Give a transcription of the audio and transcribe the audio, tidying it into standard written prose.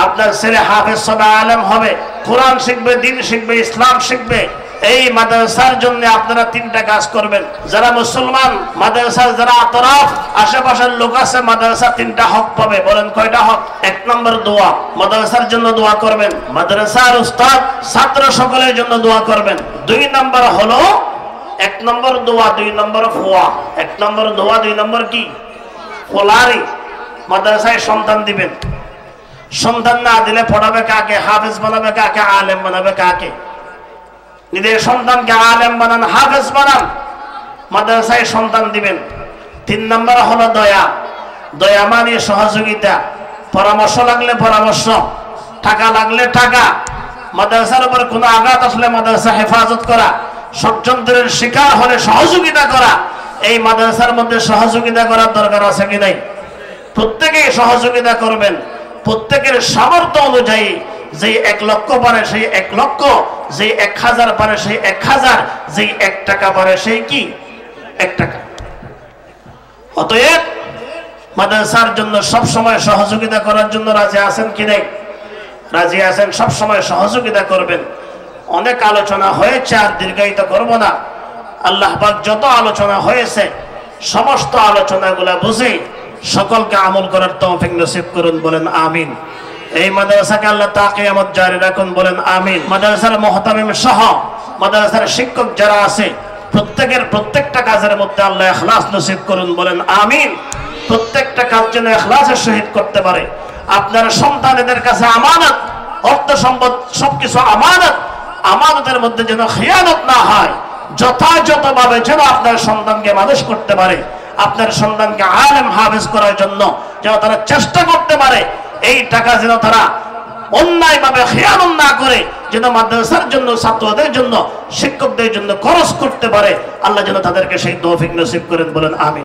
আপনার ছেলে হাফেজ হবে, আলেম হবে, কোরআন শিখবে, দ্বীন শিখবে, ইসলাম শিখবে। এই মাদ্রাসার জন্য আপনারা তিনটা কাজ করবেন। যারা মুসলমান, মাদ্রাসার যারা আতরাফ আশেপাশের লোক আছে, মাদ্রাসা তিনটা হক পাবে। বলেন কয়টা হক? এক নম্বর দোয়া, মাদ্রাসার জন্য দোয়া করবেন। মাদ্রাসার উস্তাদ ছাত্র সকলের জন্য দোয়া করবেন। দুই নম্বর হলো, এক নম্বর দোয়া, দুই নম্বর ফোয়া। এক নম্বর দোয়া, দুই নম্বর কি? ফোলারি। মাদ্রাসায় সন্তান দিবেন। সন্তান না দিলে পড়াবে কাকে? হাফেজ বানাবে কাকে? আলেম বানাবে কাকে? নিজের সন্তানকে আলেম বানান, হাফেজ বানান, মাদ্রাসায় সন্তান দিবেন। তিন নম্বর হলো দয়া। দয়া মানে সহযোগিতা, পরামর্শ লাগলে পরামর্শ, টাকা লাগলে টাকা। মাদ্রাসার উপর কোনো আঘাত আসলে মাদ্রাসা হেফাজত করা, ষড়যন্ত্রের শিকার হলে সহযোগিতা করা। এই মাদ্রাসার মধ্যে সহযোগিতা করার দরকার আছে কি নাই? প্রত্যেকেই সহযোগিতা করবেন। প্রত্যেকের সামর্থ্য অনুযায়ী, যে 1 লক্ষ পারে সেই 1 লক্ষ, যে 1000 পারে সেই 1000, যে 1 টাকা পারে সেই কি 1 টাকা। অতএব মাদ্রাসার জন্য সব সময় সহযোগিতা করার জন্য রাজি আছেন কি নাই? রাজি আছেন, সব সময় সহযোগিতা করবেন। অনেক আলোচনা হয়েছে, আর দীর্ঘায়িত করব না। আল্লাহ পাক যত আলোচনা হয়েছে সমস্ত আলোচনাগুলা বুঝে সকলকে আমল করার তৌফিক নসিব করুন। বলেন আমিন। এই মাদ্রাসাকে আল্লাহ তা কিয়ামত জারি রাখুন। বলেন আমিন। মাদ্রাসার মুহতামিম সহ মাদ্রাসার শিক্ষক যারা আছে প্রত্যেকের প্রত্যেকটা কাজের মধ্যে আল্লাহ ইখলাস নসিব করুন। বলেন আমিন। প্রত্যেকটা কাজ যেন ইখলাসের সহিত করতে পারে। আপনার সন্তানদের কাছে আমানত, অর্থ সম্পদ সবকিছু আমানত। আমানতের মধ্যে যেন খিয়ানত না হয়, যথাযথভাবে যেন আপনার সন্তানকে মানুষ করতে পারে। আপনার সন্তানকে আলেম হাফেজ করার জন্য যেন তারা চেষ্টা করতে পারে। এই টাকা যেন তারা অন্যায়ভাবে খেয়ানত না করে, যেন মাদ্রাসার জন্য, ছাত্রদের জন্য, শিক্ষকদের জন্য খরচ করতে পারে। আল্লাহ যেন তাদেরকে সেই তৌফিক নসিব করেন। বলেন আমিন।